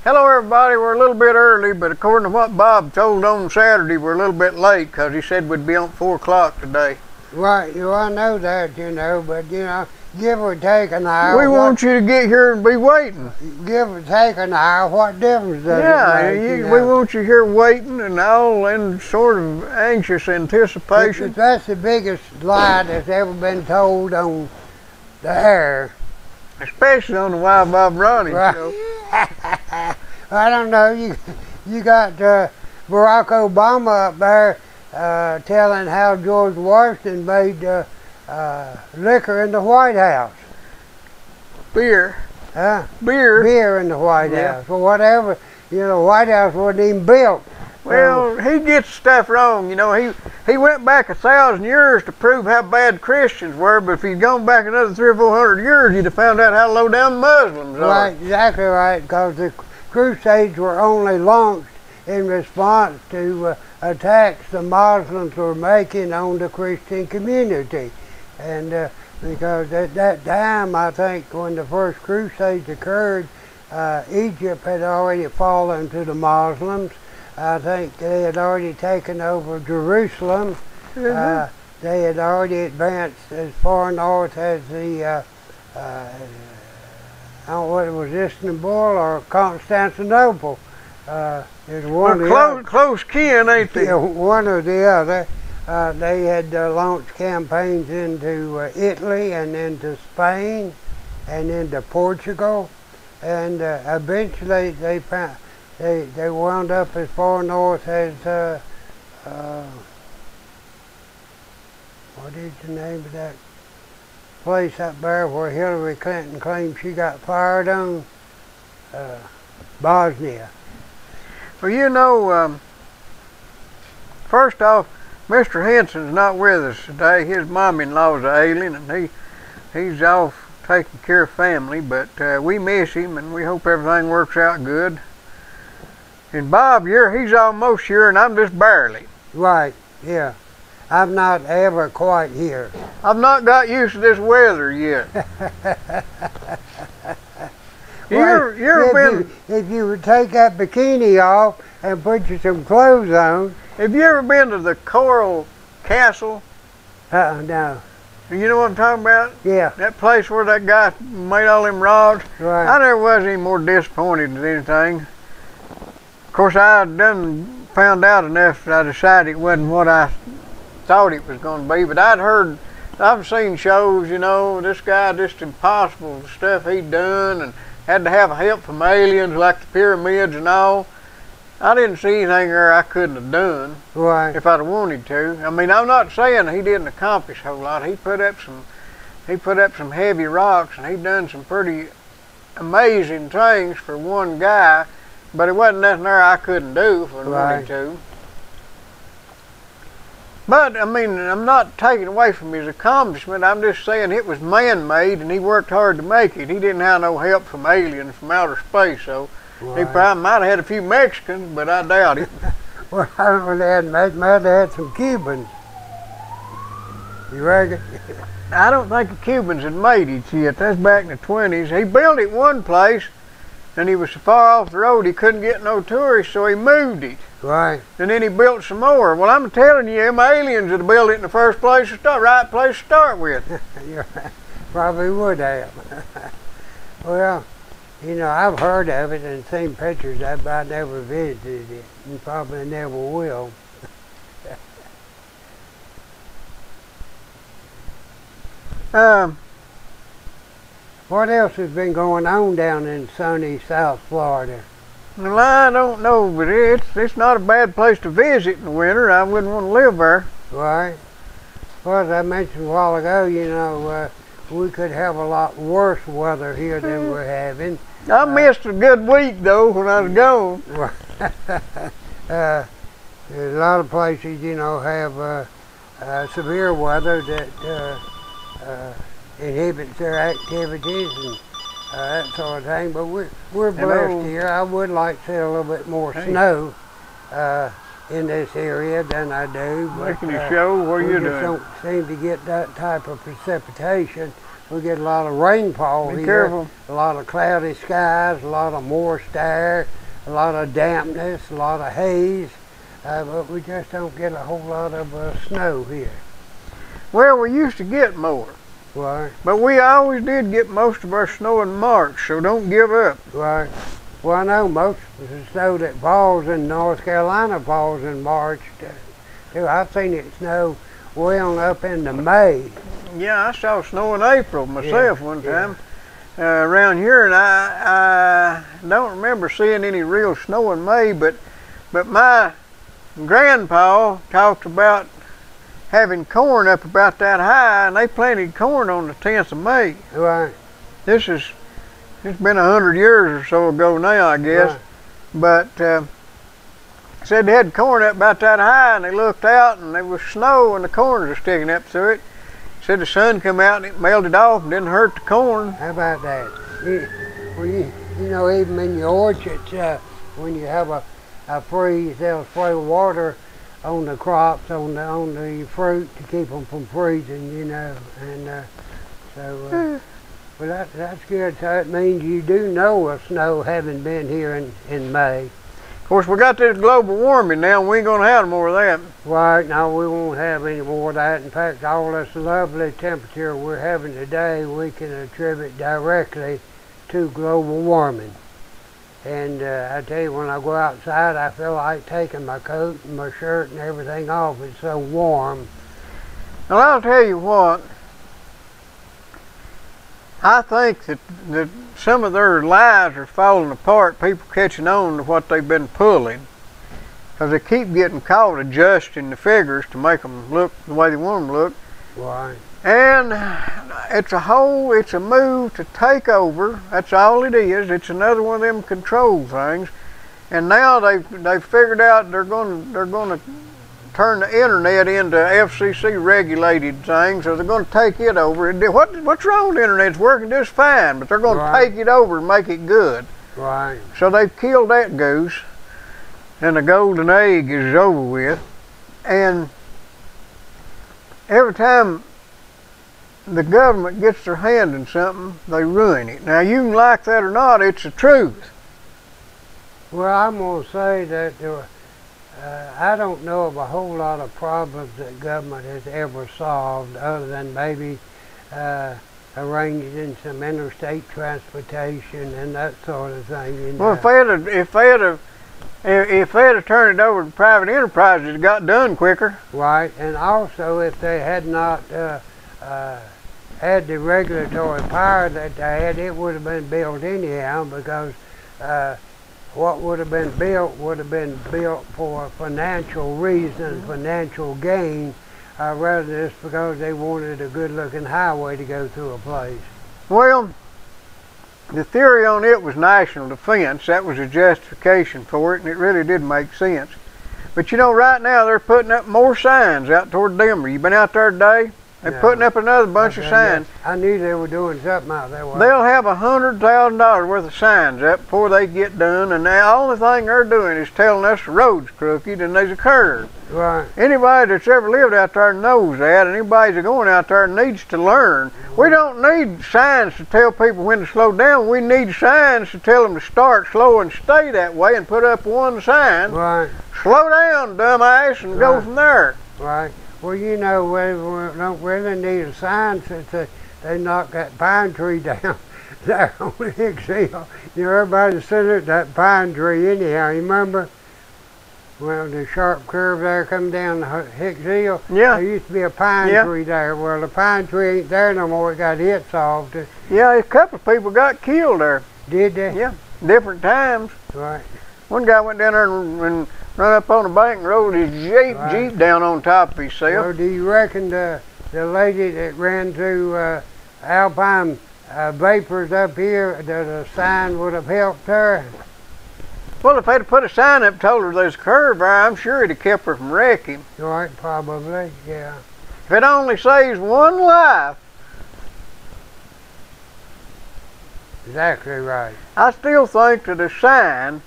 Hello everybody, we're a little bit early, but according to what Bob told on Saturday, we're a little bit late because he said we'd be on 4 o'clock today. Right, well, I know that, but give or take an hour. We want you to get here and be waiting. Give or take an hour, what difference does it make? We want you here waiting and all in sort of anxious anticipation. That's the biggest lie that's ever been told on the air. Especially on the Wild Bob Ronnie right. show. I don't know, you got Barack Obama up there telling how George Washington made liquor in the White House. Beer. Huh? Beer in the White House. Well, whatever, the White House wasn't even built. Well, he gets stuff wrong. He went back 1,000 years to prove how bad Christians were, but if he'd gone back another 300 or 400 years, he'd have found out how low down Muslims are. Right, exactly right, because the Crusades were only launched in response to attacks the Muslims were making on the Christian community. And because at that time, I think, when the first Crusades occurred, Egypt had already fallen to the Muslims. I think they had already taken over Jerusalem. Mm-hmm. They had already advanced as far north as the, I don't know what it was, Istanbul or Constantinople. There's one close kin, ain't they? Yeah, one or the other. They had launched campaigns into Italy and into Spain and into Portugal, and eventually they wound up as far north as what is the name of that place up there where Hillary Clinton claimed she got fired on? Bosnia. Well, first off, Mr. Henson's not with us today. His mom-in-law's an alien, and he's off taking care of family, but we miss him, and we hope everything works out good. And Bob, he's almost here, and I'm just barely. Right, yeah. I'm not ever quite here. I've not got used to this weather yet. If you would take that bikini off and put you some clothes on. Have you ever been to the Coral Castle? No. You know what I'm talking about? Yeah. That place where that guy made all them rods? Right. I never was any more disappointed than anything. Of course, I done found out enough that I decided it wasn't what I thought it was going to be, but I've seen shows, this guy, just impossible, the stuff he'd done, and had to have help from aliens like the pyramids and all. I didn't see anything there I couldn't have done if I'd have wanted to. I mean, I'm not saying he didn't accomplish a whole lot. He put up some heavy rocks, and he done some pretty amazing things for one guy, but it wasn't nothing there I couldn't do if I wanted to. But, I mean, I'm not taking away from his accomplishment. I'm just saying it was man-made, and he worked hard to make it. He didn't have no help from aliens from outer space, so he probably might have had a few Mexicans, but I doubt it. Well, I don't know, they might have had some Cubans. You reckon? I don't think the Cubans had made it yet. That's back in the 20s. He built it one place, and he was so far off the road he couldn't get no tourists, so he moved it. Right. And then he built some more. Well, I'm telling you, them aliens would have built it in the first place to start, right place to start with. You're right. Probably would have. Well, I've heard of it and seen pictures of it, but I never visited it, and probably never will. What else has been going on down in sunny South Florida? Well, I don't know, but it's not a bad place to visit in the winter. I wouldn't want to live there. Right. Well, as I mentioned a while ago, we could have a lot worse weather here than we're having. I missed a good week, though, when I was gone. There's a lot of places, have severe weather that inhibits their activities and that sort of thing. But we're blessed here. I would like to see a little bit more snow in this area than I do. Making a show, what are you doing? We just don't seem to get that type of precipitation we get a lot of rainfall here. Be careful. A lot of cloudy skies, a lot of moist air, a lot of dampness, a lot of haze, but we just don't get a whole lot of snow here. Well, we used to get more. Right. But we always did get most of our snow in March, so don't give up. Right. Well, I know most of the snow that falls in North Carolina falls in March, too. I've seen it snow well up into May. Yeah, I saw snow in April myself one time around here, and I don't remember seeing any real snow in May, but my grandpa talked about having corn up about that high, and they planted corn on the 10th of May. Right. It's been 100 years or so ago now, I guess. Right. But said they had corn up about that high, and they looked out, and there was snow, and the corn was sticking up through it. Said the sun come out and it melted off and didn't hurt the corn. How about that? You know, even in your orchards, when you have a freeze, they'll spray water on the crops, on the fruit to keep them from freezing, you know. And well, that's good. So it means you do know of snow having been here in May. Of course, we got this global warming now, and we ain't going to have more of that. Right, no, we won't have any more of that. In fact, all this lovely temperature we're having today, we can attribute directly to global warming. And I tell you, when I go outside, I feel like taking my coat and my shirt and everything off. It's so warm. Well, I'll tell you what, I think that some of their lies are falling apart, people catching on to what they've been pulling, because they keep getting caught adjusting the figures to make them look the way they want them to look. Right. And it's a move to take over. That's all it is. It's another one of them control things. And now they've figured out they're going to turn the internet into FCC regulated things, so they're going to take it over. What's wrong with the internet? It's working just fine, but they're going to take it over and make it good. Right. So they've killed that goose, and the golden egg is over with. And every time the government gets their hand in something, they ruin it. Now, you can like that or not, it's the truth. Well, I'm going to say that I don't know of a whole lot of problems that government has ever solved, other than maybe arranging some interstate transportation and that sort of thing. You know. Well, if they had turned it over to private enterprises, it got done quicker. Right, and also if they had not had the regulatory power that they had, it would have been built anyhow, because what would have been built for financial reasons, financial gain, rather than just because they wanted a good-looking highway to go through a place. Well, the theory on it was national defense. That was a justification for it, and it really did make sense. But you know, right now they're putting up more signs out toward Denver. You been out there today? They're putting up another bunch of signs. I knew they were doing something out there. They'll have $100,000 worth of signs up before they get done, and the only thing they're doing is telling us the road's crooked and there's a curve. Right. Anybody that's ever lived out there knows that, and anybody that's going out there needs to learn. We don't need signs to tell people when to slow down. We need signs to tell them to start slow and stay that way, and put up one sign. Right. Slow down, dumbass, and go from there. Right. Well, you know, we don't really need a sign since they knocked that pine tree down there on the Hicks Hill. You know, everybody said it, that pine tree anyhow. You remember? Well, the sharp curve there come down the Hicks Hill. Yeah. There used to be a pine tree there. Well, the pine tree ain't there no more. It got hit off. Yeah, a couple of people got killed there. Did they? Yeah, different times. Right. One guy went down there and run up on the bank and rolled his Jeep down on top of himself. Well, do you reckon the lady that ran through Alpine Vapors up here, that a sign would have helped her? Well, if they'd have put a sign up and told her there's a curve there, I'm sure it'd have kept her from wrecking. Right, probably, yeah. If it only saves one life. Exactly right. I still think that a sign,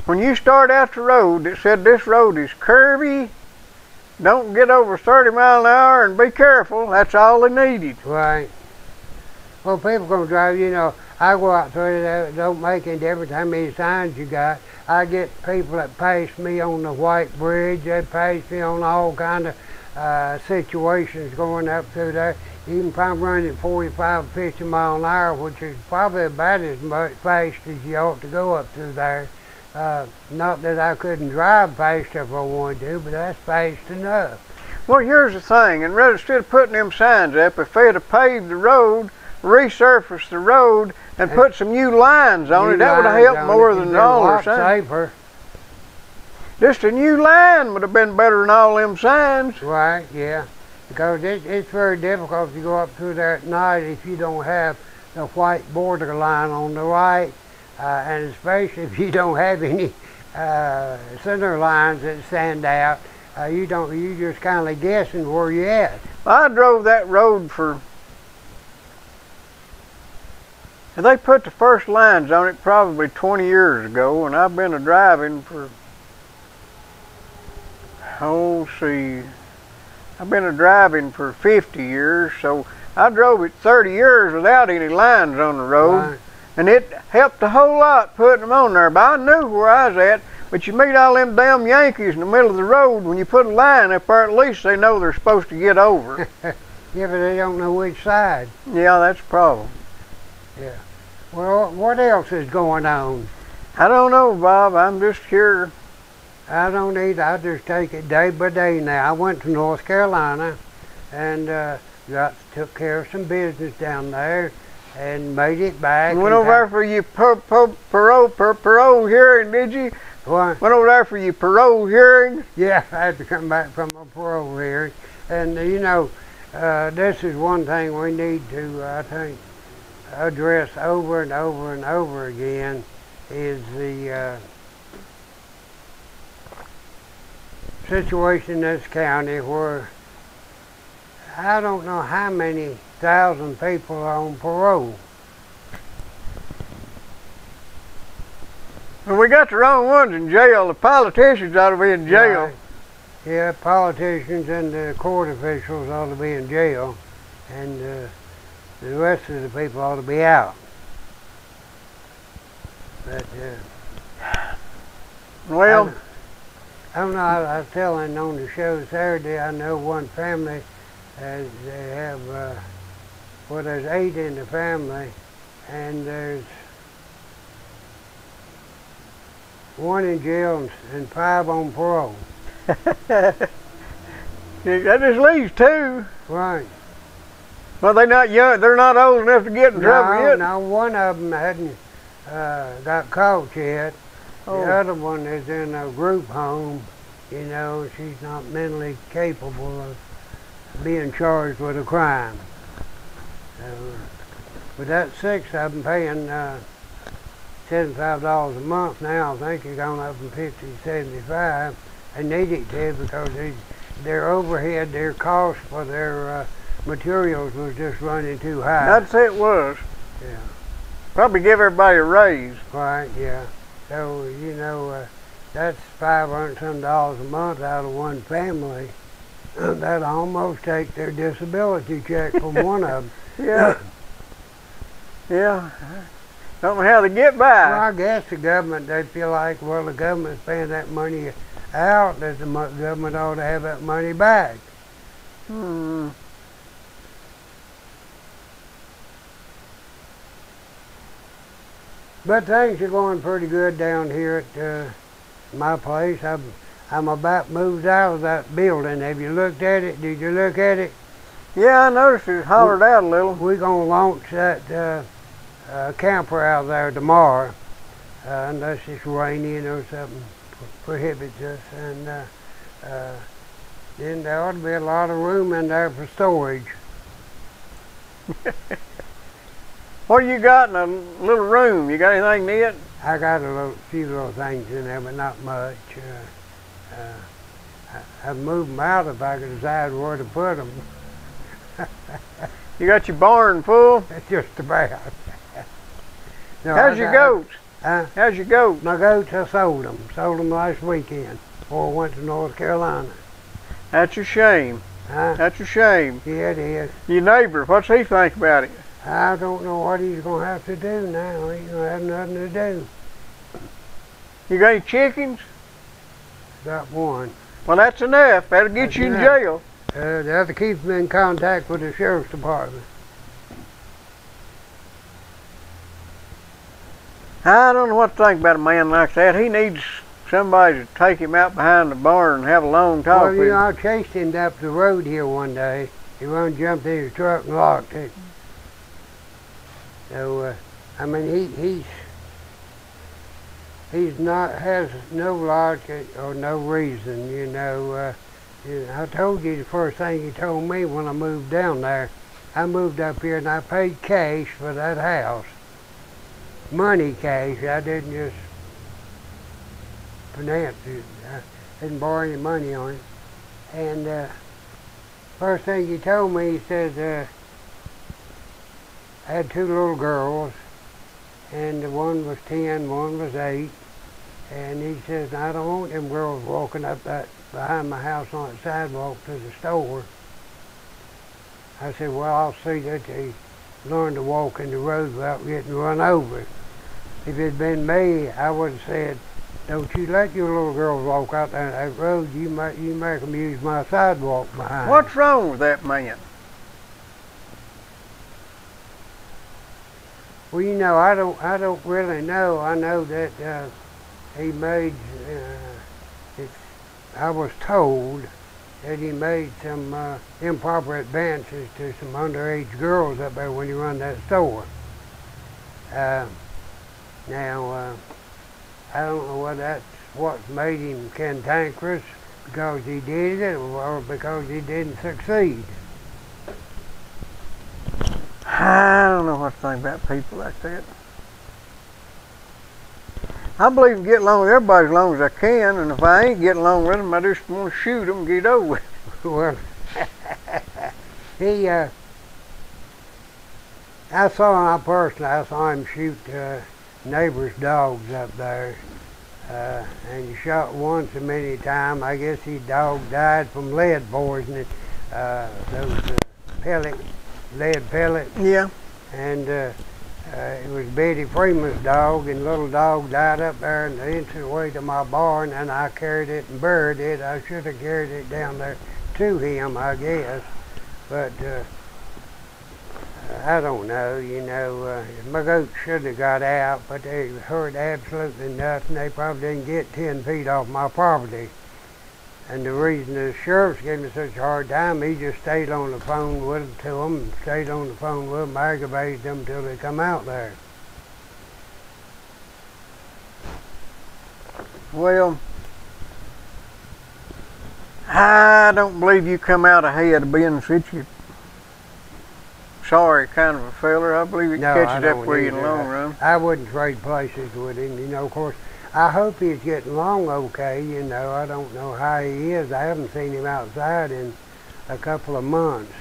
when you start out the road, that said this road is curvy, don't get over 30 miles an hour, and be careful, that's all they needed. Right. Well, people gonna drive, you know, I go out there, it don't make any difference how many signs you got. I get people that pass me on the White Bridge, they pass me on all kind of situations going up through there. Even if I'm running 45 or 50 miles an hour, which is probably about as much fast as you ought to go up through there. Not that I couldn't drive faster if I wanted to, but that's fast enough. Well, here's the thing, and rather instead of putting them signs up, if they had paved the road, resurfaced the road, and put some new lines on it, that would have helped more than all their signs. Safer. Just a new line would have been better than all them signs. Right, yeah. Because it's very difficult to go up through there at night if you don't have the white border line on the right, and especially if you don't have any center lines that stand out. You just kind of guessing where you're at. I drove that road and they put the first lines on it probably 20 years ago, and I've been driving for, I've been driving for 50 years, so I drove it 30 years without any lines on the road, right. And it helped a whole lot putting them on there. But I knew where I was at. But you meet all them damn Yankees in the middle of the road, when you put a line up there, at least they know they're supposed to get over. Yeah, but they don't know which side. Yeah, that's a problem. Yeah. Well, what else is going on? I don't know, Bob. I'm just here. I don't either. I just take it day by day now. I went to North Carolina and took care of some business down there and made it back. You went over there for your parole hearing, did you? What? Went over there for your parole hearing? Yeah, I had to come back from a parole hearing. And you know, this is one thing we need to, I think, address over and over and over again, is the situation in this county where I don't know how many thousand people are on parole. Well, we got the wrong ones in jail. The politicians ought to be in jail. Right. Yeah, politicians and the court officials ought to be in jail, and the rest of the people ought to be out. But well, I don't know. I was telling on the show Saturday. I know one family, they have well, there's 8 in the family, and there's 1 in jail and 5 on parole. That just leaves 2. Right. Well, they're not young. They're not old enough to get in trouble yet. No, one of them hadn't got caught yet. Oh. The other one is in a group home. You know, she's not mentally capable of being charged with a crime. But that's 6 of them paying $75 a month now. I think it's gone up from 50 to 75. They need it to, because their overhead, their cost for their materials was just running too high. That's it was. Yeah. Probably give everybody a raise. Right, yeah. So, you know, that's $500 some a month out of one family. That'll almost take their disability check from one of them. Yeah. Yeah. Don't know how they get by. Well, I guess the government, they feel like, well, the government's paying that money out, that the government ought to have that money back. Hmm. But things are going pretty good down here at my place. I'm about moved out of that building. Have you looked at it? Did you look at it? Yeah, I noticed it hollered out a little. We're going to launch that camper out there tomorrow, unless it's raining or something prohibits us. And then there ought to be a lot of room in there for storage. What you got in a little room? You got anything in it? I got a few little things in there, but not much. I'd move them out if I could decide where to put them. You got your barn full? Just about. No, How's your goats? Huh? How's your goats? My goats, I sold them. Sold them last weekend before I went to North Carolina. That's a shame. Huh? That's a shame. Yeah, it is. Your neighbor, what's he think about it? I don't know what he's going to have to do now. He's going to have nothing to do. You got any chickens? Got one. Well, that's enough. That'll get That's you in enough. jail. They have to keep him in contact with the sheriff's department. I don't know what to think about a man like that. He needs somebody to take him out behind the barn and have a long talk Well, with you him. know, I chased him up the road here one day. He run jumped in his truck and locked it. So, I mean, he's not, has no logic or no reason, you know. I told you the first thing he told me when I moved down there. I moved up here and I paid cash for that house. Money cash. I didn't just finance it. I didn't borrow any money on it. And first thing he told me, he said, I had two little girls, and one was 10, one was 8. And he says, I don't want them girls walking up that behind my house on the sidewalk to the store. I said, well, I'll see that they learn to walk in the road without getting run over. If it had been me, I would have said, don't you let your little girls walk out there that road. You make them use my sidewalk behind. What's wrong with that man? Well, you know, I don't really know. I know that he made. I was told that he made some improper advances to some underage girls up there when he run that store. Now, I don't know whether that's what made him cantankerous, because he did it, or because he didn't succeed. I don't know what to think about people like that. I believe in getting along with everybody as long as I can, and if I ain't getting along with them, I just want to shoot them and get over with it. Well, I saw him shoot neighbors' dogs up there, and he shot one so many times. I guess his dog died from lead poisoning, those lead pellets. Yeah. And it was Betty Freeman's dog, and little dog died up there in the entryway to my barn, and I carried it and buried it. I should have carried it down there to him, I guess, but I don't know, you know. My goats should have got out, but they hurt absolutely nothing. They probably didn't get 10 feet off my property. And the reason the sheriff's giving me such a hard time, he just stayed on the phone with them, aggravated them till they come out there. Well, I don't believe you come out ahead of being such a sorry kind of a feller. I believe it catches up with you in the long run. I wouldn't trade places with him, you know. Of course, I hope he's getting along okay, you know. I don't know how he is. I haven't seen him outside in a couple of months.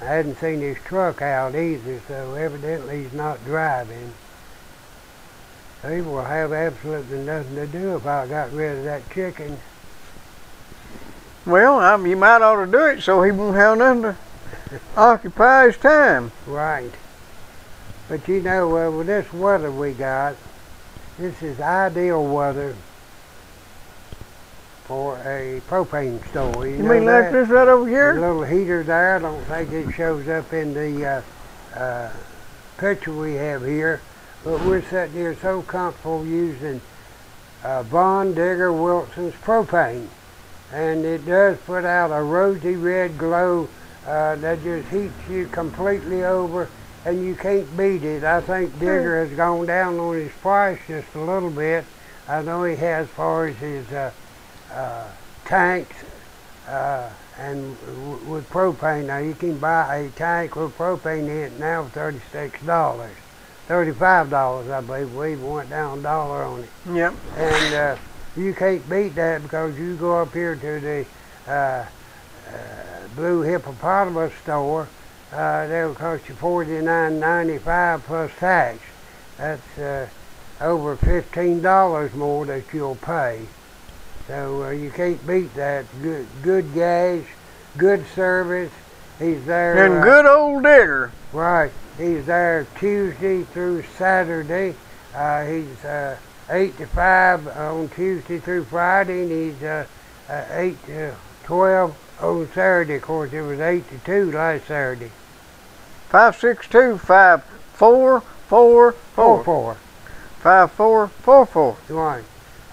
I hadn't seen his truck out either, so evidently he's not driving. He will have absolutely nothing to do if I got rid of that chicken. Well, you might ought to do it so he won't have nothing to occupy his time. Right. But you know, with this weather we got, this is ideal weather for a propane store. You mean like this right over here? The little heater there, I don't think it shows up in the picture we have here, but we're sitting here so comfortable using Von Digger Wilson's propane. And it does put out a rosy red glow that just heats you completely over, and you can't beat it. I think Digger has gone down on his price just a little bit. I know he has as far as his tanks and with propane. Now you can buy a tank with propane in it now for $36, $35 I believe. We even went down $1 on it. Yep. And you can't beat that, because you go up here to the Blue Hippopotamus store, they'll cost you $49.95 plus tax. That's over $15 more that you'll pay. So you can't beat that. Good gas, good service, He's there. And good old digger. Right. He's there Tuesday through Saturday. He's 8 to 5 on Tuesday through Friday, and he's 8 to 12 on Saturday. Of course, it was 8 to 2 last Saturday. 562-5444. 5444. Right.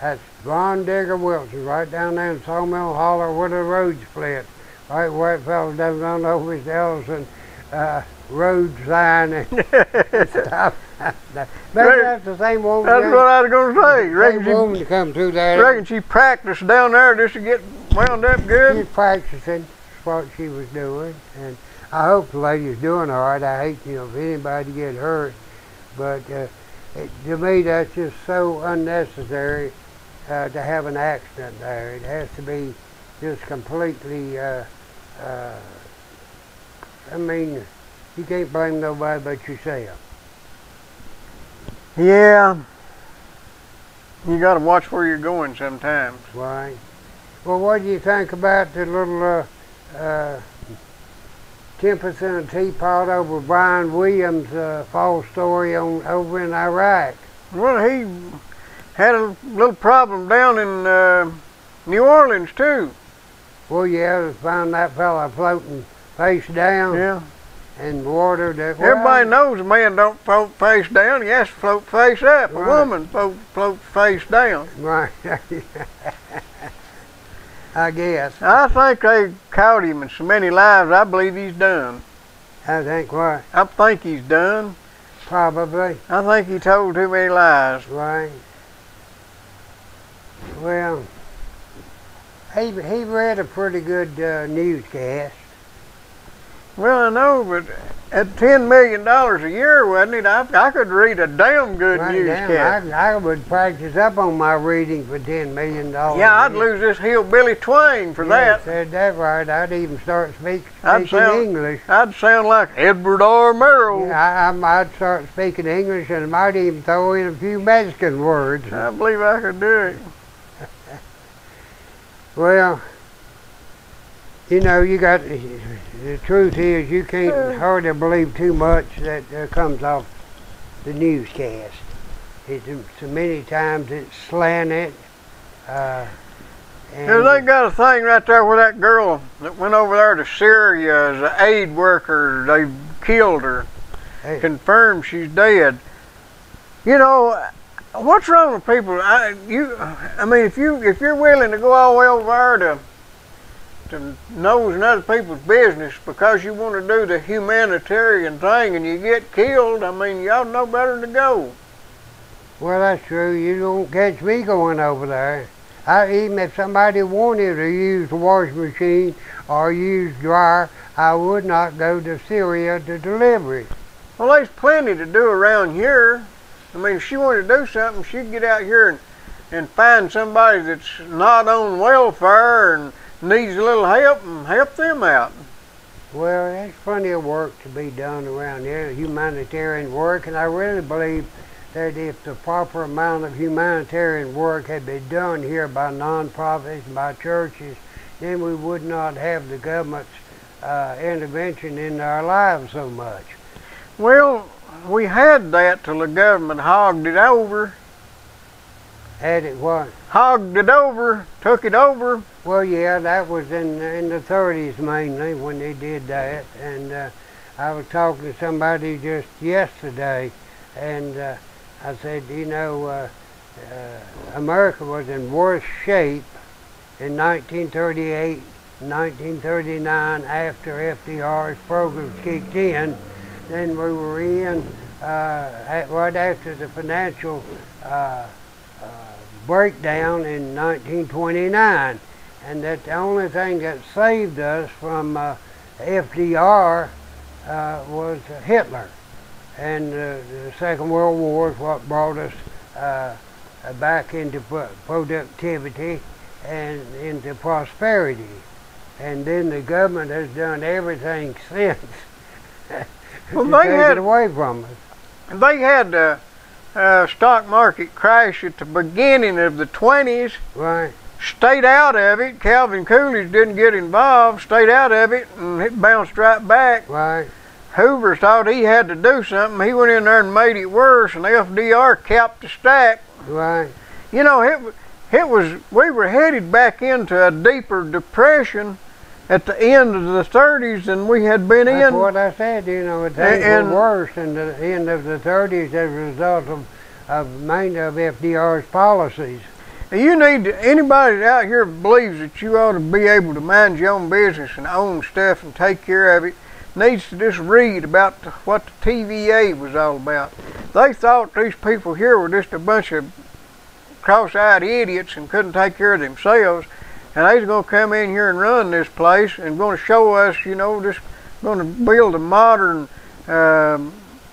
That's Ron Digger Wilson, right down there in Sawmill Holler where the road split. Right where it fell down run over his Ellison road sign and stuff. Maybe that's the same woman. That's what I was going to say. Same woman to come through there. Reckon she practiced down there just to get wound up good? She's practicing what she was doing, and I hope the lady's doing all right. I hate, if anybody get hurt, but to me that's just so unnecessary to have an accident there. It has to be just completely, you can't blame nobody but yourself. Yeah. You got to watch where you're going sometimes. Right. Well, what do you think about the little Tempest in a Teapot over Brian Williams' false story over in Iraq? Well, he had a little problem down in New Orleans, too. Well, yeah, they found that fella floating face down. Yeah. In water. Everybody knows a man don't float face down. He has to float face up. Right. A woman float face down. Right. I guess. I think they caught him in so many lives, I believe he's done. I think what? I think he's done. Probably. I think he told too many lies. Right. Well, he read a pretty good newscast. Well, I know, but at $10 million a year, wasn't it? I could read a damn good newscast. I would practice up on my reading for $10 million. Yeah, I'd lose this hillbilly twang for that. Said that right. I'd even start speaking English. I'd sound like Edward R. Murrow. Yeah, I'd start speaking English, and I might even throw in a few Mexican words. I believe I could do it. Well, you got, the truth is you can't hardly believe too much that comes off the newscast. So many times it's slanted. And they got a thing right there where that girl that went over there to Syria as an aid worker, they killed her. Hey. Confirmed she's dead. What's wrong with people? If you're willing to go all the way over there to nose in other people's business because you want to do the humanitarian thing and you get killed, you ought to know better than to go. Well, that's true. You don't catch me going over there. Even if somebody wanted to use the washing machine or use dryer, I would not go to Syria to deliver it. Well, there's plenty to do around here. If she wanted to do something, she'd get out here and find somebody that's not on welfare and needs a little help and help them out. Well, there's plenty of work to be done around here, humanitarian work, and I really believe that if the proper amount of humanitarian work had been done here by non-profits and by churches, then we would not have the government's intervention in our lives so much. Well, we had that till the government hogged it over. Had it what? Hogged it over, took it over. Well, yeah, that was in the 30s mainly when they did that. And I was talking to somebody just yesterday, and I said, America was in worse shape in 1938, 1939 after FDR's programs kicked in than we were in right after the financial breakdown in 1929, and that the only thing that saved us from FDR was Hitler, and the Second World War is what brought us back into productivity and into prosperity, and then the government has done everything since well, to take it away from us. They had stock market crash at the beginning of the 20s. Right. stayed out of it. Calvin Coolidge didn't get involved, stayed out of it, and it bounced right back. Right. Hoover thought he had to do something. He went in there and made it worse, and FDR capped the stack. Right. You know, we were headed back into a deeper depression at the end of the 30s than we had been in. That's what I said, you know, things were worse in the end of the 30s as a result of mainly of FDR's policies. You need to, anybody out here believes that you ought to be able to mind your own business and own stuff and take care of it, needs to just read about what the TVA was all about. They thought these people here were just a bunch of cross-eyed idiots and couldn't take care of themselves, and they was going to come in here and run this place and going to show us, you know, just going to build a modern,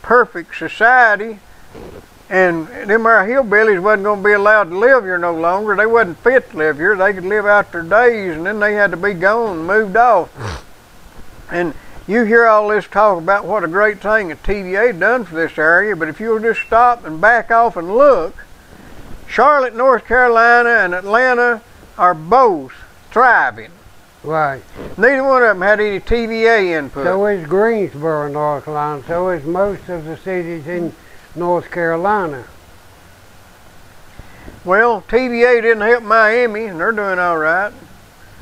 perfect society. And them there hillbillies wasn't going to be allowed to live here no longer. They wasn't fit to live here. They could live out their days, and then they had to be gone and moved off. And you hear all this talk about what a great thing a TVA done for this area, but if you'll just stop and back off and look, Charlotte, North Carolina, and Atlanta are both thriving. Right. Neither one of them had any TVA input. So is Greensboro, North Carolina. So is most of the cities in North Carolina. Well, TVA didn't help Miami, and they're doing all right.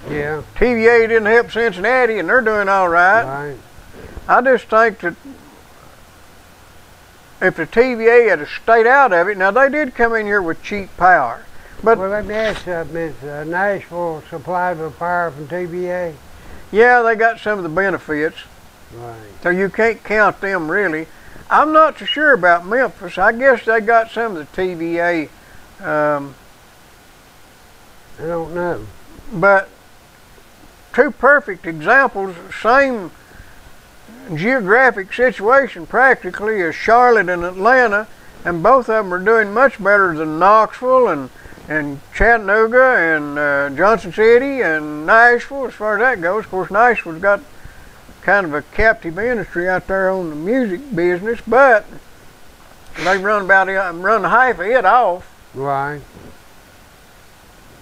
Yeah. TVA didn't help Cincinnati, and they're doing all right. Right. I just think that if the TVA had stayed out of it, now they did come in here with cheap power. But well, let me ask you something. Is Nashville supplied with power from TVA? yeah, they got some of the benefits. Right. So you can't count them really. I'm not so sure about Memphis. I guess they got some of the TVA. I don't know. But two perfect examples, same geographic situation practically as Charlotte and Atlanta, and both of them are doing much better than Knoxville and Chattanooga and Johnson City and Nashville as far as that goes. Of course, Nashville's got kind of a captive industry out there on the music business, but they run half of it off. Right.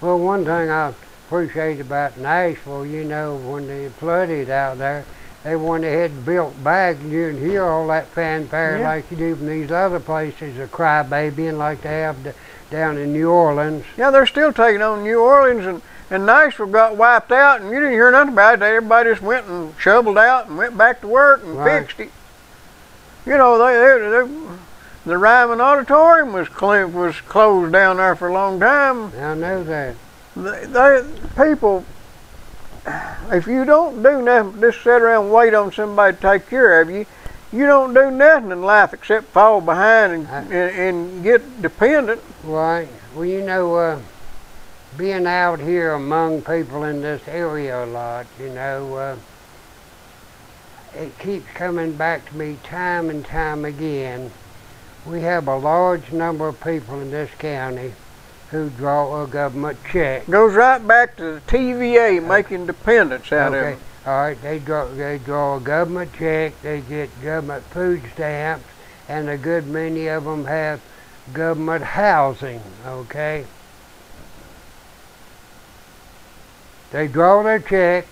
Well, one thing I appreciate about Nashville, you know, when they flooded out there, they went ahead and built back, and you didn't hear all that fanfare like you do from these other places, a crybabying like they have down in New Orleans. Yeah, they're still taking on New Orleans, and Nashville got wiped out, and you didn't hear nothing about it. Everybody just went and shoveled out and went back to work and fixed it. You know, the Ryman Auditorium was closed down there for a long time. I know that. People, if you don't do nothing, just sit around and wait on somebody to take care of you, you don't do nothing in life except fall behind and get dependent. Right. Well, you know, being out here among people in this area a lot, you know, it keeps coming back to me time and time again. We have a large number of people in this county who draw a government check. Goes right back to the TVA making dependents out of them. All right, they draw a government check, they get government food stamps, and a good many of them have government housing, okay? They draw their check,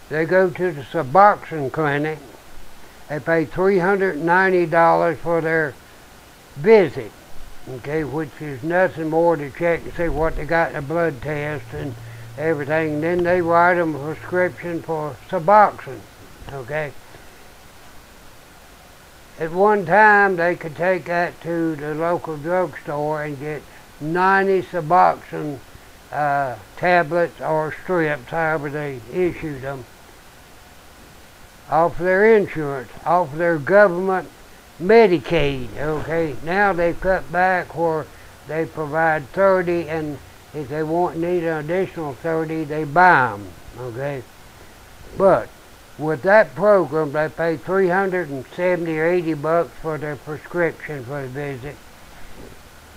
they go to the Suboxone clinic, they pay $390 for their visit, okay, which is nothing more to check and see what they got in a blood test and everything. Then they write them a prescription for Suboxone, okay. At one time, they could take that to the local drugstore and get 90 Suboxone tablets or strips, however they issued them, off their insurance, off their government Medicaid, okay. Now they've cut back where they provide 30, and if they need an additional 30, they buy them, okay. But with that program, they pay $370 or $80 for their prescription for the visit.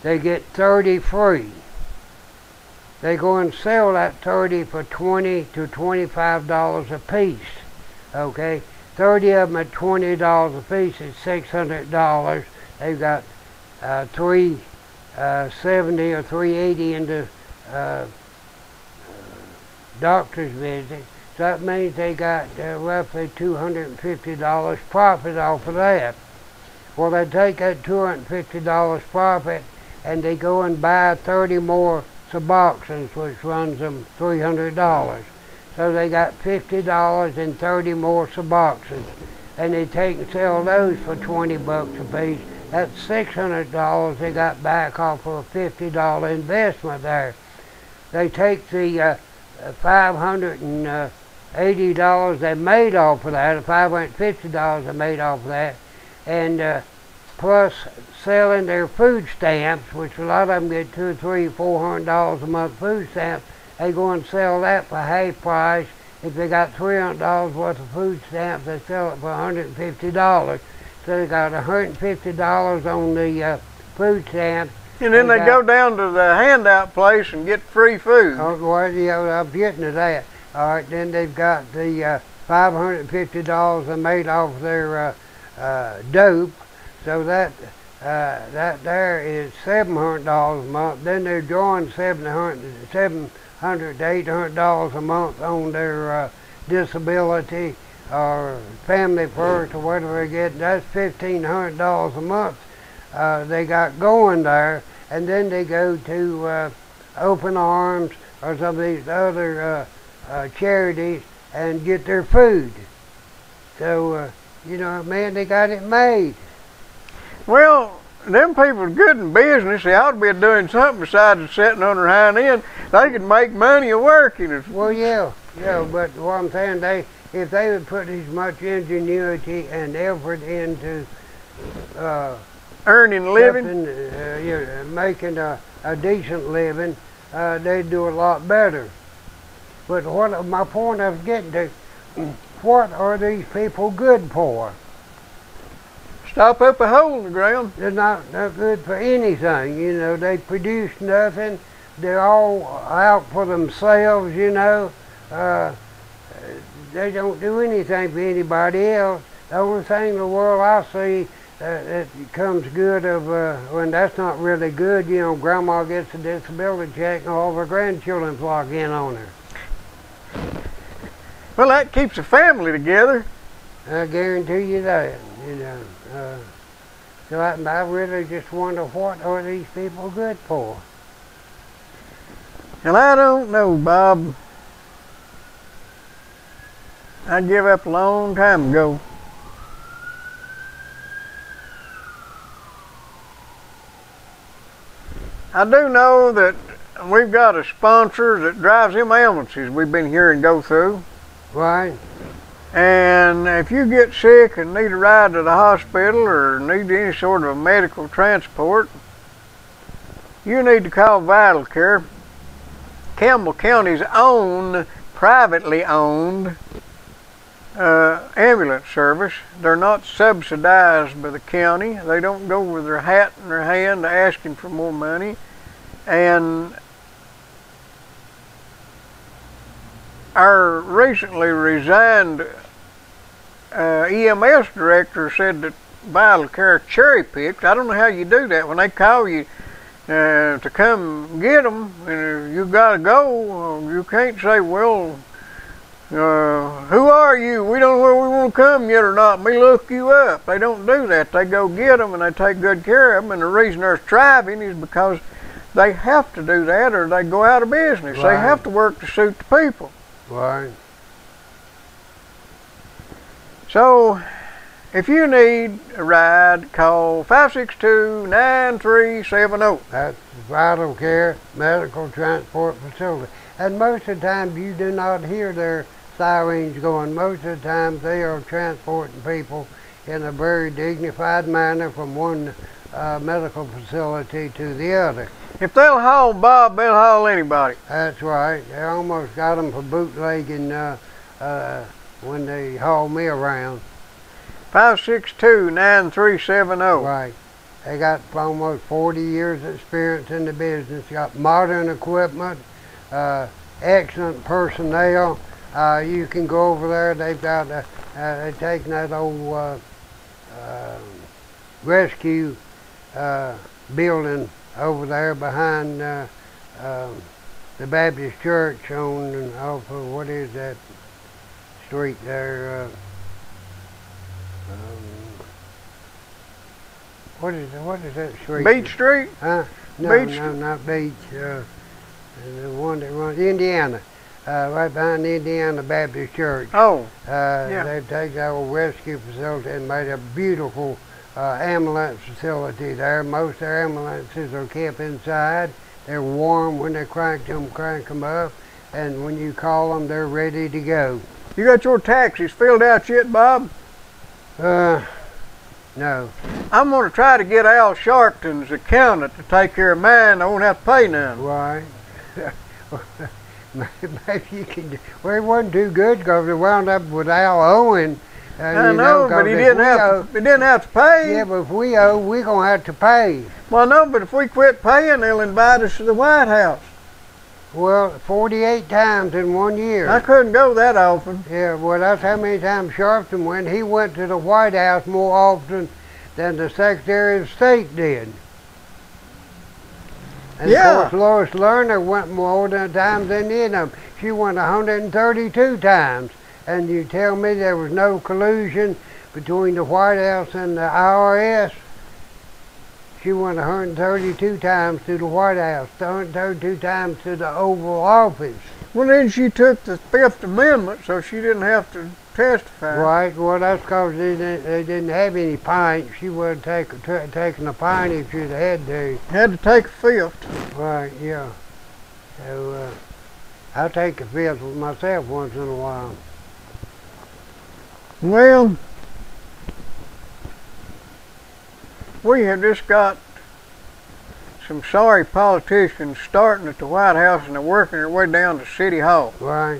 They get 30 free. They go and sell that 30 for $20 to $25 a piece, okay. 30 of them at $20 a piece is $600. They've got $370 or $380 into uh, doctor's visit. So that means they got roughly $250 profit off of that. Well, they take that $250 profit and they go and buy 30 more Suboxones, which runs them $300. So they got $50 and 30 more Suboxones. And they take and sell those for 20 bucks a piece. That's $600 they got back off of a $50 investment there. They take the $580 they made off of that, $550 they made off of that, and plus selling their food stamps, which a lot of them get $200, $300, $400 a month food stamps. They go and sell that for half price. If they got $300 worth of food stamps, they sell it for $150. So they got $150 on the food stamps. And then they go down to the handout place and get free food. Oh, well, yeah, I'm getting to that. All right, then they've got the $550 they made off their dope. So that there is $700 a month. Then they're drawing $700 to $800 a month on their disability or family first or whatever they get. That's $1,500 a month they got going there. And then they go to Open Arms or some of these other charities and get their food. So, you know, man, they got it made. Well, them people are good in business. They ought to be doing something besides sitting on their hind end. They could make money working. Well, yeah, but what I'm saying, if they would put as much ingenuity and effort into earning a living, making a decent living, they'd do a lot better. But what my point I was getting to, what are these people good for? Stop up a hole in the ground. They're not good for anything, you know. They produce nothing. They're all out for themselves, you know. They don't do anything for anybody else. The only thing in the world I see that comes good of, when that's not really good, you know, grandma gets a disability check and all of her grandchildren flock in on her. Well, that keeps a family together. I guarantee you that, you know. So I really just wonder, what are these people good for? And I don't know, Bob. I give up a long time ago. I do know that we've got a sponsor that drives them ambulances we've been hearing go through. Right. And if you get sick and need a ride to the hospital or need any sort of medical transport, you need to call Vital Care, Campbell County's own, privately owned ambulance service. They're not subsidized by the county. They don't go with their hat in their hand asking for more money. And our recently resigned EMS director said that Vital Care cherry picked. I don't know how you do that when they call you to come get them, and you got to go. You can't say, well, who are you? We don't know where we want to come yet or not. Me look you up. They don't do that. They go get them and they take good care of them. And the reason they're thriving is because they have to do that or they go out of business. Right. They have to work to suit the people. Right. So, if you need a ride, call 562-9370. That's Vital Care Medical Transport Facility. And most of the time you do not hear their sirens going. Most of the time they are transporting people in a very dignified manner from one medical facility to the other. If they'll haul Bob, they'll haul anybody. That's right. They almost got them for bootlegging when they haul me around. 562-9370. Right. They got almost 40 years experience in the business. Got modern equipment, excellent personnel. You can go over there. They've got they've taken that old rescue building over there behind the Baptist church on off of, what is that street there? What is that street? Beach Street? Huh? No, Beach? no, not Beach. The one that runs Indiana. Right behind the Indiana Baptist Church. Oh, yeah. They've taken our rescue facility and made a beautiful ambulance facility there. Most of their ambulances are kept inside. They're warm when they crank them up, and when you call them, they're ready to go. You got your taxes filled out yet, Bob? No. I'm going to try to get Al Sharpton's accountant to take care of mine. I won't have to pay none. Right. Maybe you can. Well, it wasn't too good because it wound up with Al owing. I know, but he didn't have to pay. Yeah, but if we owe, we're going to have to pay. Well, no, but if we quit paying, they'll invite us to the White House. Well, 48 times in 1 year. I couldn't go that often. Yeah, well, that's how many times Sharpton went. He went to the White House more often than the Secretary of State did. And Yeah. of course, Lois Lerner went more times than any of them. She went 132 times. And you tell me there was no collusion between the White House and the IRS? She went 132 times to the White House, 132 times to the Oval Office. Well, then she took the Fifth Amendment, so she didn't have to testify. Right, well, that's because they didn't have any pint. She wouldn't have taken a pint if she'd had to. Had to take a fifth. Right, yeah. So, I take a fifth myself once in a while. Well, we have just got some sorry politicians starting at the White House and they're working their way down to City Hall. Right.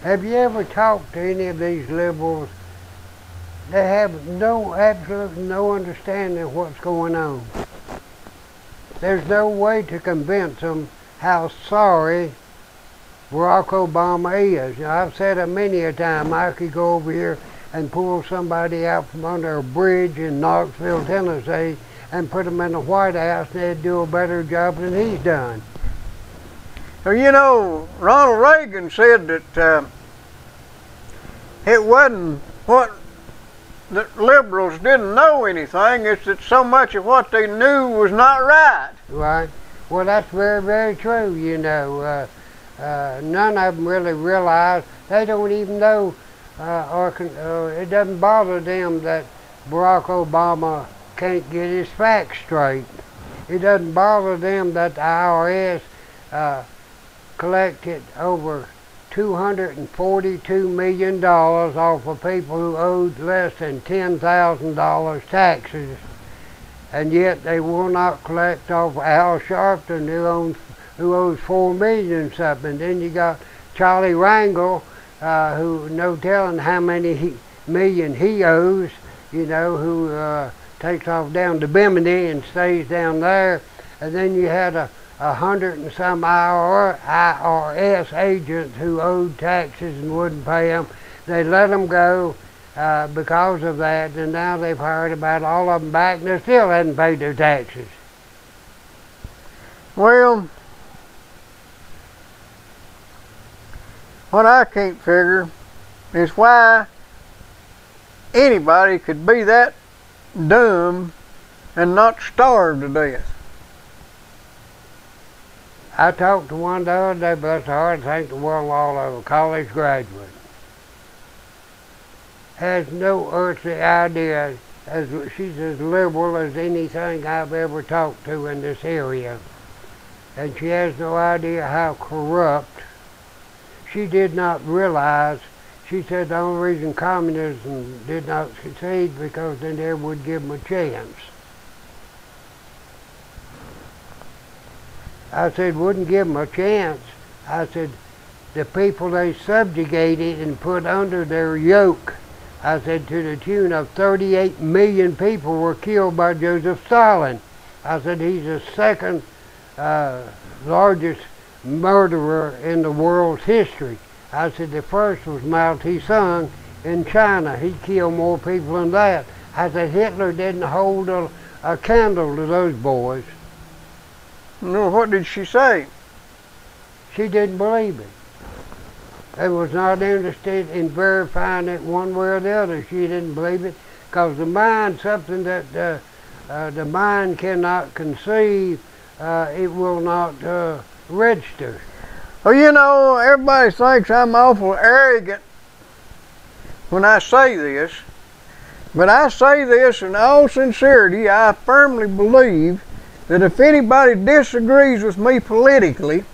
Have you ever talked to any of these liberals? They have absolutely no understanding of what's going on. There's no way to convince them how sorry Barack Obama is. You know, I've said it many a time. I could go over here and pull somebody out from under a bridge in Knoxville, Tennessee, and put them in the White House, and they'd do a better job than he's done. Well, you know, Ronald Reagan said that it wasn't what the liberals didn't know anything, it's that so much of what they knew was not right. Right. Well, that's very, very true, you know. None of them really realize. They don't even know, it doesn't bother them that Barack Obama can't get his facts straight. It doesn't bother them that the IRS collected over $242 million off of people who owed less than $10,000 taxes, and yet they will not collect off Al Sharpton, who owes $4 million something. Then you got Charlie Rangel, who no telling how many million he owes, you know, who takes off down to Bimini and stays down there. And then you had 100 and some IRS agents who owed taxes and wouldn't pay them. They let them go because of that, and now they've hired about all of them back, and they still hadn't paid their taxes. Well, what I can't figure is why anybody could be that dumb and not starve to death. I talked to one the other day, bless her heart, I think the world all of a college graduate. Has no earthly idea, she's as liberal as anything I've ever talked to in this area. And she has no idea how corrupt. She did not realize, she said the only reason communism did not succeed because they never would give them a chance. I said, wouldn't give them a chance. I said, the people they subjugated and put under their yoke, I said, to the tune of 38 million people were killed by Joseph Stalin. I said, he's the second largest murderer in the world's history. I said, the first was Mao Zedong in China. He killed more people than that. I said, Hitler didn't hold a candle to those boys. No, what did she say? she didn't believe it. They was not interested in verifying it one way or the other. She didn't believe it because the mind, something that the mind cannot conceive, it will not register. Well, you know, everybody thinks I'm awful arrogant when I say this, but I say this in all sincerity. I firmly believe that if anybody disagrees with me politically,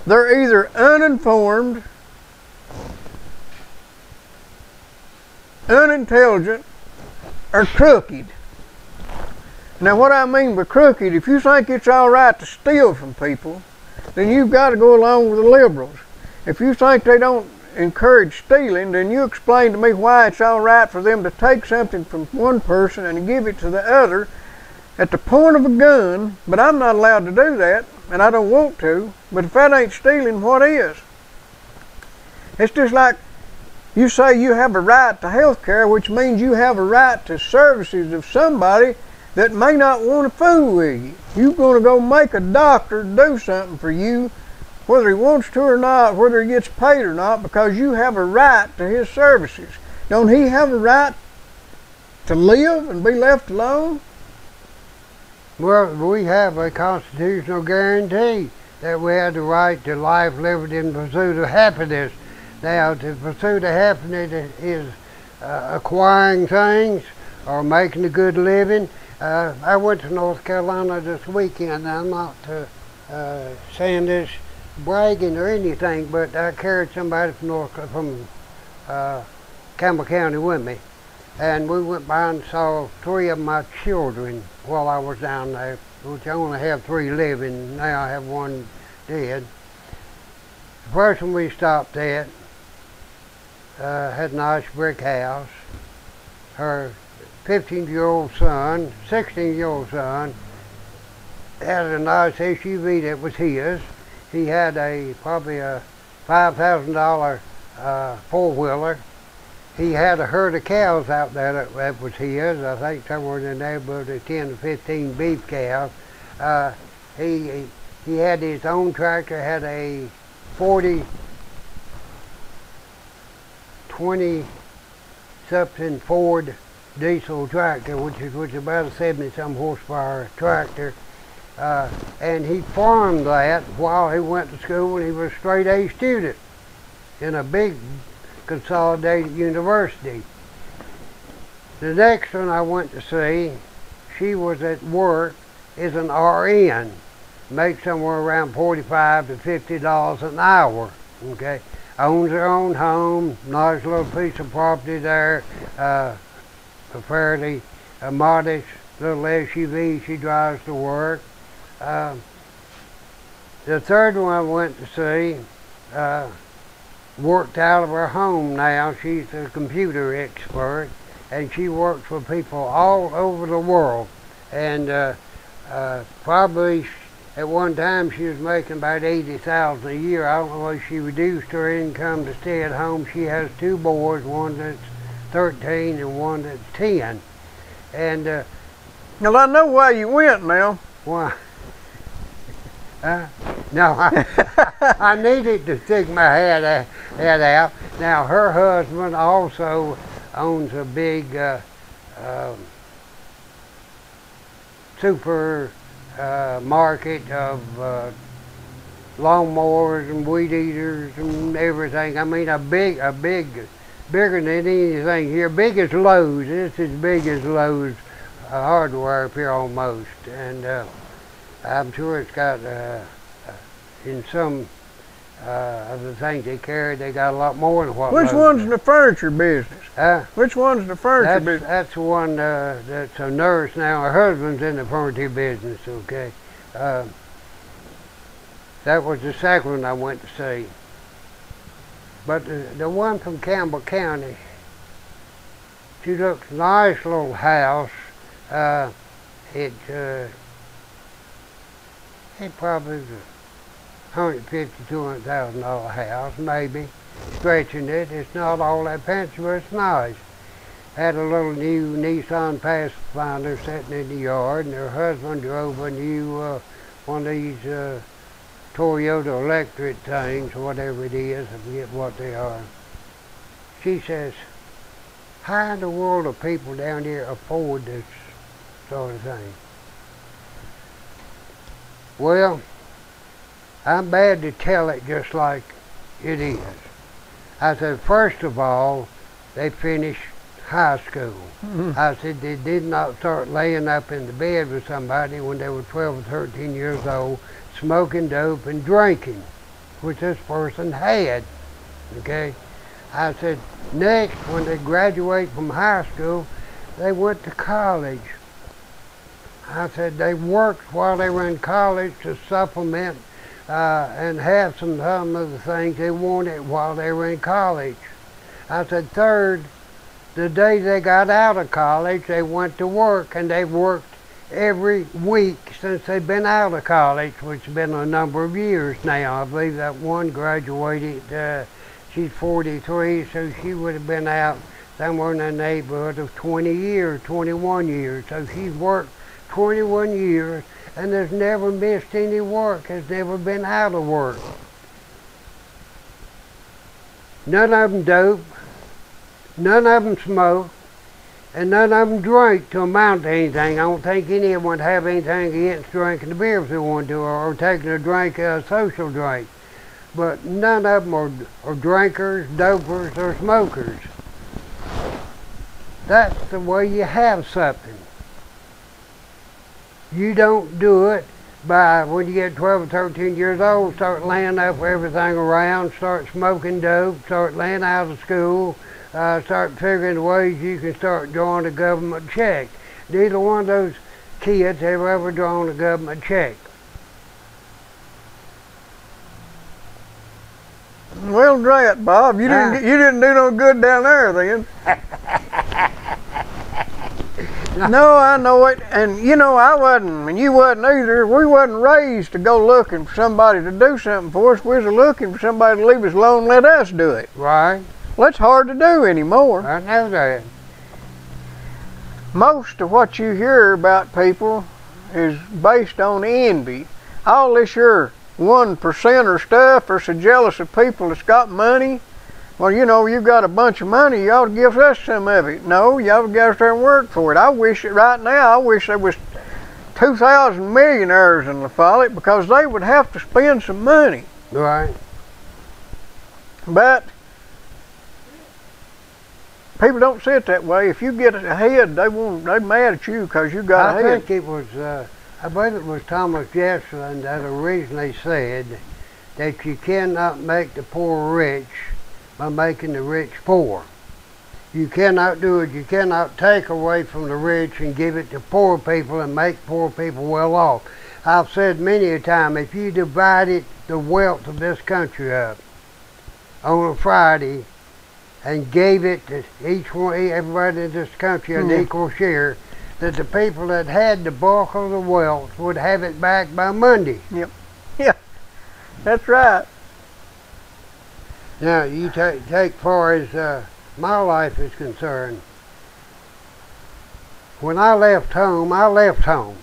they're either uninformed, unintelligent, or crooked. Now, what I mean by crooked, if you think it's all right to steal from people, then you've got to go along with the liberals. If you think they don't encourage stealing, then you explain to me why it's all right for them to take something from one person and give it to the other at the point of a gun, but I'm not allowed to do that, and I don't want to. But if that ain't stealing, what is? It's just like you say you have a right to health care, which means you have a right to services of somebody that may not want to fool with you. You're going to go make a doctor do something for you, whether he wants to or not, whether he gets paid or not, because you have a right to his services. Don't he have a right to live and be left alone? Well, we have a constitutional guarantee that we have the right to life, liberty, and pursuit of happiness. Now, the pursuit of happiness is acquiring things or making a good living. I went to North Carolina this weekend. I'm not saying this bragging or anything, but I carried somebody from Campbell County with me. And we went by and saw 3 of my children while I was down there, which I only have 3 living. Now I have 1 dead. The first one we stopped at had a nice brick house. Her 15-year-old son, 16-year-old son, had a nice SUV that was his. He had probably a $5,000 four-wheeler. He had a herd of cows out there that was his. I think somewhere in the neighborhood of 10 to 15 beef cows. He had his own tractor, had a 20-something Ford diesel tractor, which is about a 70-some horsepower tractor. And he farmed that while he went to school, and he was a straight A student in a big consolidated university. The next one I went to see, she was at work, is an RN, makes somewhere around $45 to $50 an hour. Okay, owns her own home, nice little piece of property there, a fairly modest little SUV she drives to work. The third one I went to see worked out of her home now. She's a computer expert, and she works for people all over the world. And probably at one time she was making about $80,000 a year. I don't know if she reduced her income to stay at home. She has 2 boys, one that's 13 and one that's 10. And well, I know why you went now. Why? No, I needed to stick my head out. Now, her husband also owns a big super market of lawnmowers and weed eaters and everything. I mean, bigger than anything here. Big as Lowe's. It's as big as Lowe's hardware up here almost. And I'm sure it's got, in some of the things they carry, they got a lot more than what. Which one's in the furniture business? Which one's in the furniture business? That's the one that's a nurse now. Her husband's in the furniture business, okay. That was the second one I went to see. But the one from Campbell County, she looks nice little house. It probably was a $150,000 to $200,000 house, maybe. Stretching it. It's not all that fancy, but it's nice. Had a little new Nissan Pathfinder sitting in the yard, and her husband drove a new one of these Toyota electric things, whatever it is, I forget what they are. She says, how in the world do people down here afford this sort of thing? Well, I'm bad to tell it just like it is. I said, first of all, they finished high school. I said, they did not start laying up in the bed with somebody when they were 12 or 13 years old, smoking dope and drinking, which this person had, okay? I said, next, when they graduate from high school, they went to college. I said, they worked while they were in college to supplement and have some of the things they wanted while they were in college. I said, third, the day they got out of college, they went to work, and they've worked every week since they've been out of college, which has been a number of years now. I believe that one graduated, she's 43, so she would have been out somewhere in the neighborhood of 20 years, 21 years. So she's worked 21 years, and has never missed any work, has never been out of work. None of them dope, none of them smoke, and none of them drink to amount to anything. I don't think any of them would have anything against drinking the beer if they wanted to, or taking a drink, a social drink. But none of them are drinkers, dopers, or smokers. That's the way you have something. You don't do it by, when you get 12 or 13 years old, start laying up everything around, start smoking dope, start laying out of school, start figuring ways you can start drawing a government check. Neither one of those kids have ever drawn a government check. Well, drat, Bob, you didn't do no good down there then. No, I know it, and you know I wasn't, and you wasn't either. We wasn't raised to go looking for somebody to do something for us. We was looking for somebody to leave us alone and let us do it. Right. Well, it's hard to do anymore. I know that. Most of what you hear about people is based on envy. All this your 1%er stuff are so jealous of people that's got money. Well, you know, you've got a bunch of money, you ought to give us some of it. No, you ought to get out there and work for it. I wish it right now, I wish there was 2,000 millionaires in La Follette, because they would have to spend some money. Right. But people don't see it that way. If you get ahead, they're mad at you because you got ahead. I think it was, I believe it was Thomas Jefferson that originally said that you cannot make the poor rich by making the rich poor. You cannot do it. You cannot take away from the rich and give it to poor people and make poor people well off. I've said many a time, if you divided the wealth of this country up on a Friday and gave it to each one, everybody in this country an equal share, that the people that had the bulk of the wealth would have it back by Monday. Yep. Yeah, that's right. Now, you take far as my life is concerned. When I left home, I left home.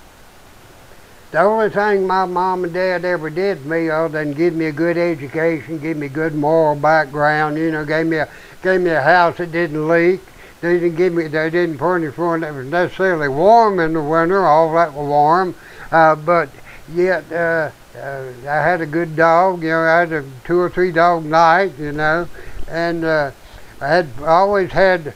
The only thing my mom and dad ever did for me, other than give me a good education, give me a good moral background, you know, gave me a house that didn't leak. They didn't furnish one that was necessarily warm in the winter. All that was warm, but yet I had a good dog. You know, I had a 2 or 3 dog night. You know, and I always had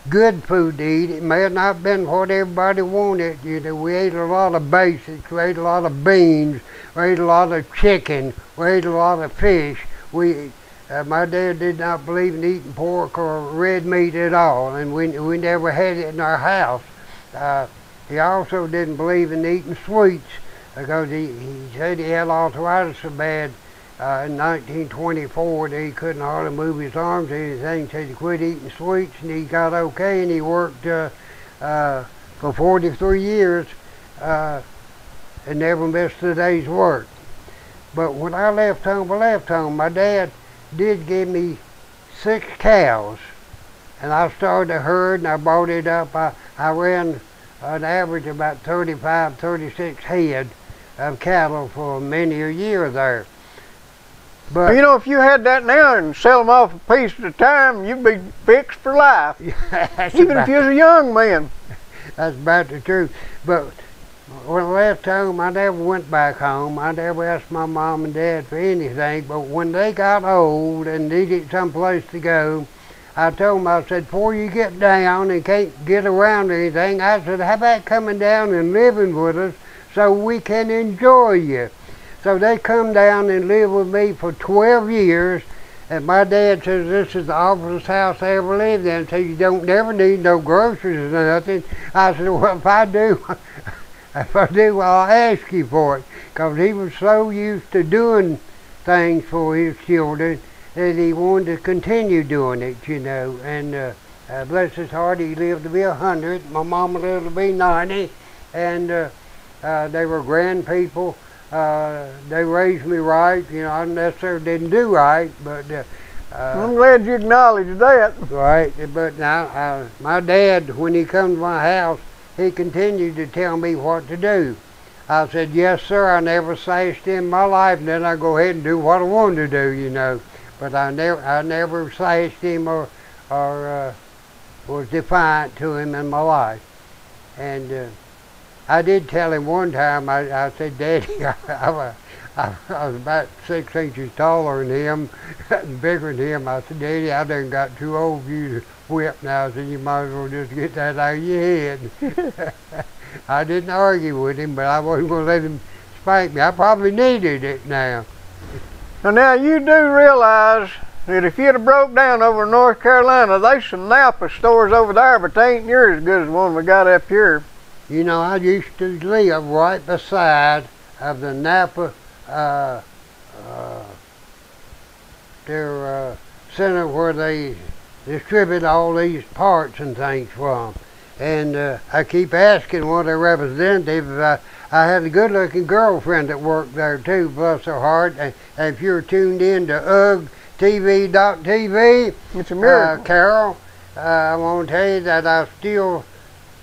good food to eat. It may have not been what everybody wanted. You know, we ate a lot of basics. We ate a lot of beans. We ate a lot of chicken. We ate a lot of fish. My dad did not believe in eating pork or red meat at all, and we never had it in our house. He also didn't believe in eating sweets, because he said he had arthritis so bad in 1924 that he couldn't hardly move his arms or anything. He said he quit eating sweets, and he got okay, and he worked for 43 years and never missed a day's work. But when I left home, my dad did give me 6 cows, and I started a herd, and I brought it up. I ran an average of about 35, 36 head of cattle for many a year there. But you know, if you had that now and sell them off a piece at a time, you'd be fixed for life. Even if you was a young man. That's about the truth. But when I left home, I never went back home. I never asked my mom and dad for anything. But when they got old and needed someplace to go, I told them, I said, before you get down and can't get around anything, I said, how about coming down and living with us so we can enjoy you? So they come down and live with me for 12 years. And my dad says, this is the awfulest house I ever lived in. So you don't never need no groceries or nothing. I said, well, if I do, I'll ask you for it. Because he was so used to doing things for his children that he wanted to continue doing it, you know. And bless his heart, he lived to be 100. My mama lived to be 90. And they were grand people. They raised me right, you know. I necessarily didn't do right, but I'm glad you acknowledged that. Right, but now my dad, when he come to my house, he continued to tell me what to do. I said, yes, sir. I never sashed in my life, and then I go ahead and do what I wanted to do, you know. But I never sashed him or was defiant to him in my life. And I did tell him one time, I said, Daddy, I was about 6 inches taller than him, and bigger than him. I said, Daddy, I done got too old for you to whip now. I said, you might as well just get that out of your head. I didn't argue with him, but I wasn't going to let him spank me. I probably needed it now. Now you do realize that if you'd have broke down over in North Carolina, there's some Napa stores over there, but they ain't near as good as the one we got up here. You know, I used to live right beside of the Napa their center where they distribute all these parts and things from. And I keep asking one of their representatives. I had a good-looking girlfriend that worked there too, bless her heart. And if you're tuned in to UGTV.tv, it's a miracle. Carol, I want to tell you that I still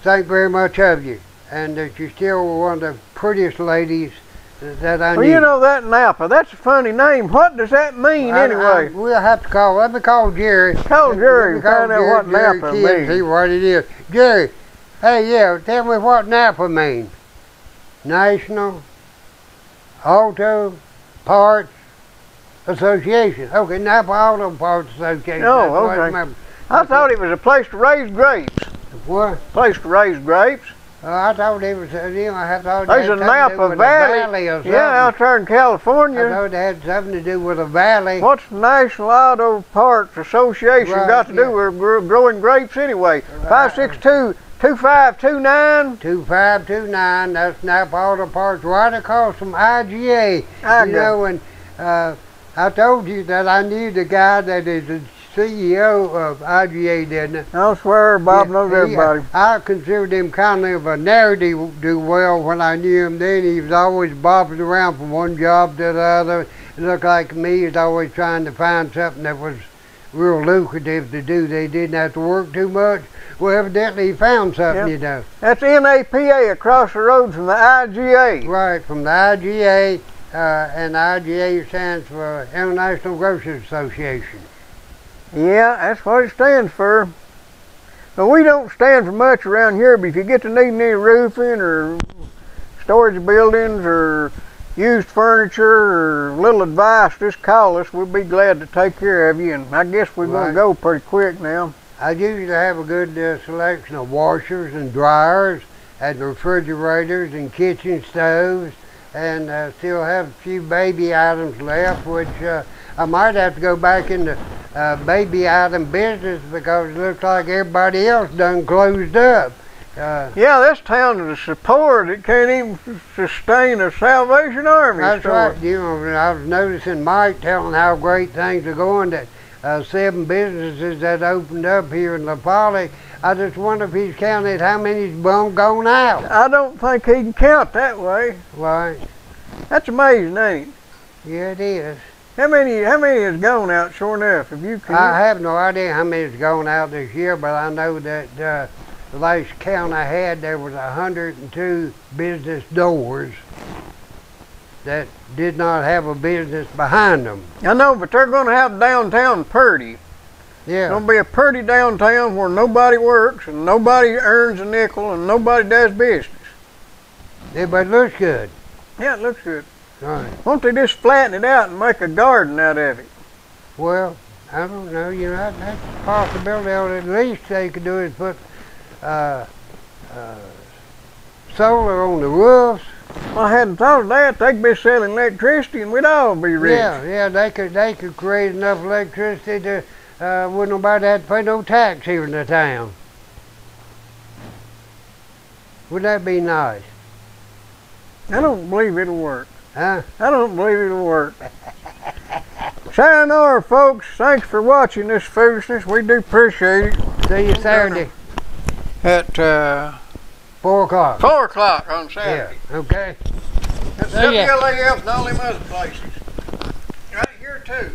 think very much of you, and that you're still one of the prettiest ladies that I knew. Well, you know that Napa, that's a funny name. What does that mean anyway? We'll have to let me call Jerry. Call Jerry and find out what Napa means. See what it is. Jerry, hey, yeah, tell me what Napa means. National Auto Parts Association. Okay, Napa Auto Parts Association. Oh, okay. I thought it was a place to raise grapes. What? Place to raise grapes. I thought it was, you know, I thought there's a Napa Valley. Or something. Yeah, out there in California. I thought it had something to do with a valley. What's the National Auto Parts Association got to do with growing grapes anyway? 562-2529. 2529. That's Napa Auto Parts, right across from IGA. You know, and I told you that I knew the guy that is the CEO of IGA, didn't I? I swear Bob knows everybody. I considered him kind of a ne'er-do-well when I knew him then. He was always bobbing around from one job to the other. It looked like me, he was always trying to find something that was real lucrative to do. They didn't have to work too much. Well, evidently he found something, you know. That's NAPA across the road from the IGA. Right, from the IGA, and the IGA stands for International Grocers Association. Yeah, that's what it stands for. But we don't stand for much around here, but if you get to need any roofing or storage buildings or used furniture or little advice, just call us. We'll be glad to take care of you, and I guess we're going to go pretty quick now. I usually have a good selection of washers and dryers and refrigerators and kitchen stoves, and still have a few baby items left, which I might have to go back into baby item business because it looks like everybody else done closed up. Yeah, this town is so poor it can't even sustain a Salvation Army store. That's right. You know, I was noticing Mike telling how great things are going, that 7 businesses that opened up here in La Polly. I just wonder if he's counted how many's gone out. I don't think he can count that way. Right. That's amazing, ain't it? Yeah, it is. How many has gone out, sure enough? If you can. I have no idea how many has gone out this year, but I know that the last count I had, there was 102 business doors. that did not have a business behind them. I know, but they're going to have downtown purty. Yeah. It's going to be a purty downtown where nobody works and nobody earns a nickel and nobody does business. Yeah, but it looks good. Yeah, it looks good. Right. Why don't they just flatten it out and make a garden out of it? Well, I don't know. You know, that's a possibility. Or at least they could do is put solar on the roofs. Well, I hadn't thought of that. They'd be selling electricity and we'd all be rich. Yeah, they could create enough electricity to wouldn't nobody have to pay no tax here in the town. Would that be nice? I don't believe it'll work. Huh? I don't believe it'll work. Sayonara, folks. Thanks for watching this foolishness. We do appreciate it. See you Saturday. At 4 o'clock. 4 o'clock on Saturday. Yeah, okay. That's See ya. WLAF and all them other places. Right here too.